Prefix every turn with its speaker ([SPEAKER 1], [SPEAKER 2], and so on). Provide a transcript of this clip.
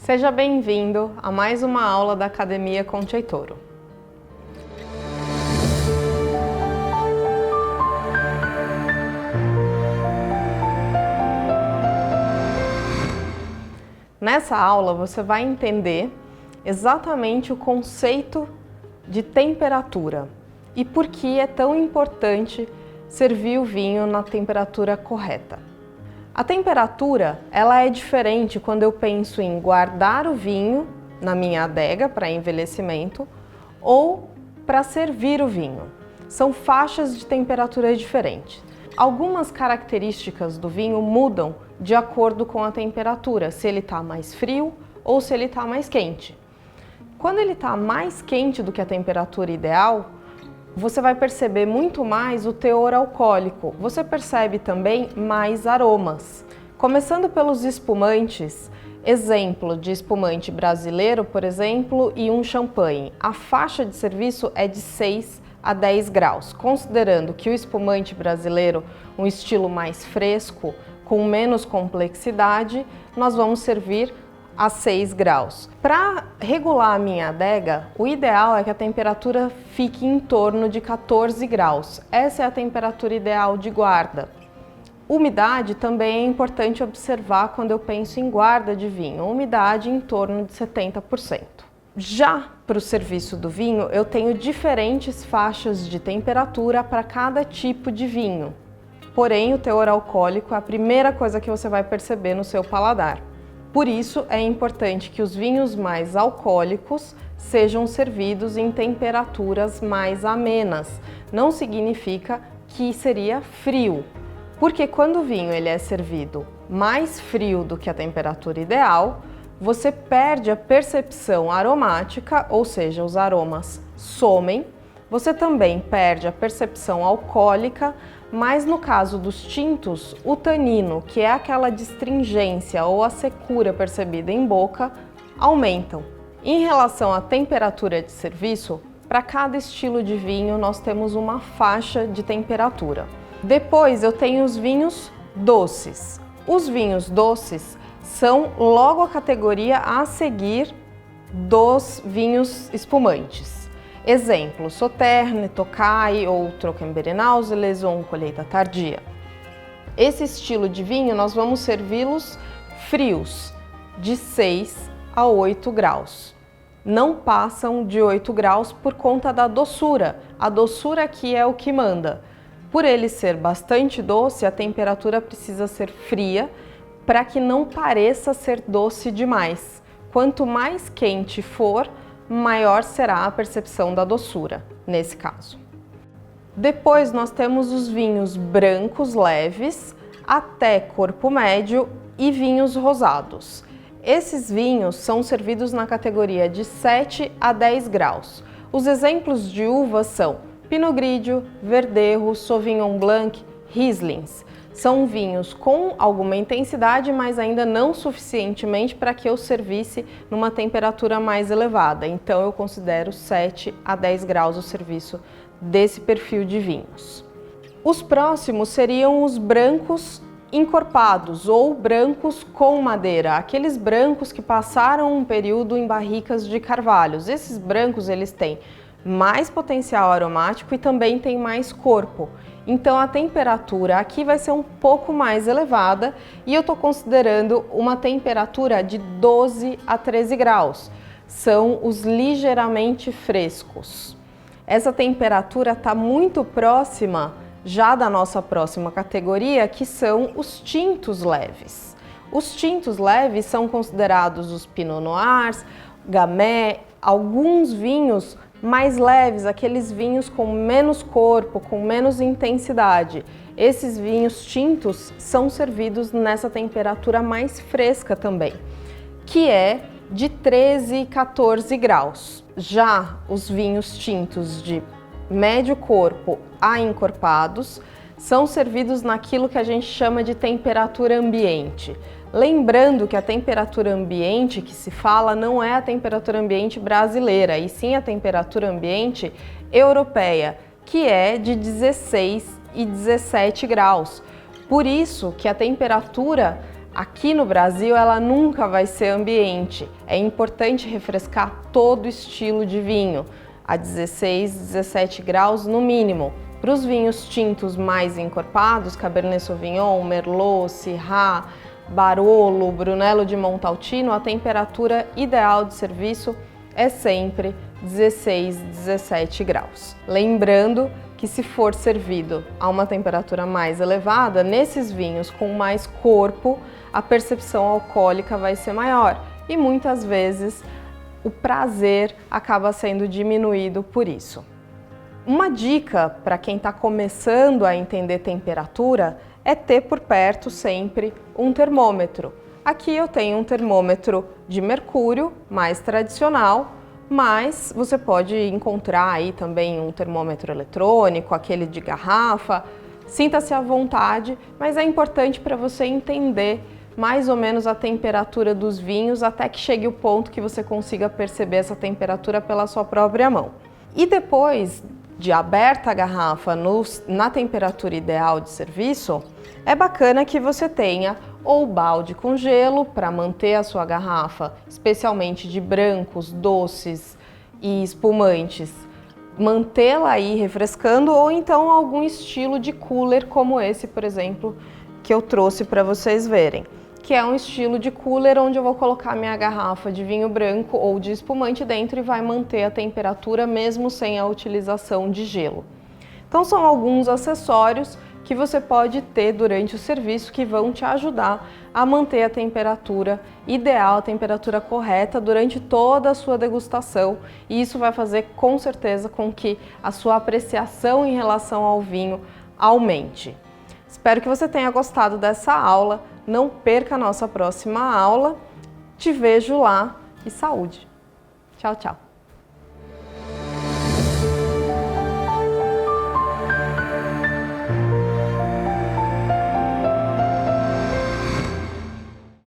[SPEAKER 1] Seja bem-vindo a mais uma aula da Academia Conceitoro. Nessa aula você vai entender exatamente o conceito de temperatura e por que é tão importante servir o vinho na temperatura correta. A temperatura, ela é diferente quando eu penso em guardar o vinho na minha adega para envelhecimento ou para servir o vinho. São faixas de temperatura diferentes. Algumas características do vinho mudam de acordo com a temperatura, se ele está mais frio ou se ele está mais quente. Quando ele está mais quente do que a temperatura ideal, você vai perceber muito mais o teor alcoólico. Você percebe também mais aromas. Começando pelos espumantes, exemplo de espumante brasileiro, por exemplo, e um champanhe. A faixa de serviço é de 6 a 10 graus, considerando que o espumante brasileiro, um estilo mais fresco, com menos complexidade, nós vamos servir a 6 graus. Para regular a minha adega, o ideal é que a temperatura fique em torno de 14 graus. Essa é a temperatura ideal de guarda. Umidade também é importante observar quando eu penso em guarda de vinho. Umidade em torno de 70%. Já para o serviço do vinho, eu tenho diferentes faixas de temperatura para cada tipo de vinho. Porém, o teor alcoólico é a primeira coisa que você vai perceber no seu paladar. Por isso, é importante que os vinhos mais alcoólicos sejam servidos em temperaturas mais amenas. Não significa que seria frio, porque quando o vinho ele é servido mais frio do que a temperatura ideal, você perde a percepção aromática, ou seja, os aromas somem. Você também perde a percepção alcoólica, mas no caso dos tintos, o tanino, que é aquela distringência ou a secura percebida em boca, aumentam. Em relação à temperatura de serviço, para cada estilo de vinho nós temos uma faixa de temperatura. Depois eu tenho os vinhos doces. Os vinhos doces são logo a categoria a seguir dos vinhos espumantes. Exemplo, Sauternes, Tokai ou Trockenbeerenauseles ou Colheita Tardia. Esse estilo de vinho nós vamos servi-los frios, de 6 a 8 graus. Não passam de 8 graus por conta da doçura. A doçura aqui é o que manda. Por ele ser bastante doce, a temperatura precisa ser fria para que não pareça ser doce demais. Quanto mais quente for, maior será a percepção da doçura, nesse caso. Depois nós temos os vinhos brancos leves, até corpo médio e vinhos rosados. Esses vinhos são servidos na categoria de 7 a 10 graus. Os exemplos de uvas são Pinot Grigio, Verdejo, Sauvignon Blanc, Rieslings. São vinhos com alguma intensidade, mas ainda não suficientemente para que eu servisse numa temperatura mais elevada. Então eu considero 7 a 10 graus o serviço desse perfil de vinhos. Os próximos seriam os brancos encorpados ou brancos com madeira, aqueles brancos que passaram um período em barricas de carvalhos. Esses brancos eles têm mais potencial aromático e também têm mais corpo. Então a temperatura aqui vai ser um pouco mais elevada e eu estou considerando uma temperatura de 12 a 13 graus. São os ligeiramente frescos. Essa temperatura está muito próxima já da nossa próxima categoria, que são os tintos leves. Os tintos leves são considerados os Pinot Noirs, Gamay, alguns vinhos mais leves, aqueles vinhos com menos corpo, com menos intensidade. Esses vinhos tintos são servidos nessa temperatura mais fresca também, que é de 13 a 14 graus. Já os vinhos tintos de médio corpo a encorpados são servidos naquilo que a gente chama de temperatura ambiente. Lembrando que a temperatura ambiente que se fala não é a temperatura ambiente brasileira, e sim a temperatura ambiente europeia, que é de 16 e 17 graus. Por isso que a temperatura Aqui no Brasil ela nunca vai ser ambiente. É importante refrescar todo estilo de vinho, a 16, 17 graus no mínimo. Para os vinhos tintos mais encorpados, Cabernet Sauvignon, Merlot, Syrah, Barolo, Brunello de Montalcino, a temperatura ideal de serviço é sempre 16, 17 graus. Lembrando que se for servido a uma temperatura mais elevada, nesses vinhos com mais corpo, a percepção alcoólica vai ser maior e muitas vezes o prazer acaba sendo diminuído por isso. Uma dica para quem está começando a entender temperatura é ter por perto sempre um termômetro. Aqui eu tenho um termômetro de mercúrio, mais tradicional, mas você pode encontrar aí também um termômetro eletrônico, aquele de garrafa. Sinta-se à vontade, mas é importante para você entender mais ou menos a temperatura dos vinhos até que chegue o ponto que você consiga perceber essa temperatura pela sua própria mão. E depois de aberta a garrafa na temperatura ideal de serviço, é bacana que você tenha ou balde com gelo para manter a sua garrafa, especialmente de brancos, doces e espumantes, mantê-la aí refrescando, ou então algum estilo de cooler como esse, por exemplo, que eu trouxe para vocês verem, que é um estilo de cooler onde eu vou colocar minha garrafa de vinho branco ou de espumante dentro e vai manter a temperatura mesmo sem a utilização de gelo. Então são alguns acessórios que você pode ter durante o serviço que vão te ajudar a manter a temperatura ideal, a temperatura correta durante toda a sua degustação, e isso vai fazer com certeza com que a sua apreciação em relação ao vinho aumente. Espero que você tenha gostado dessa aula. Não perca a nossa próxima aula. Te vejo lá e saúde! Tchau, tchau!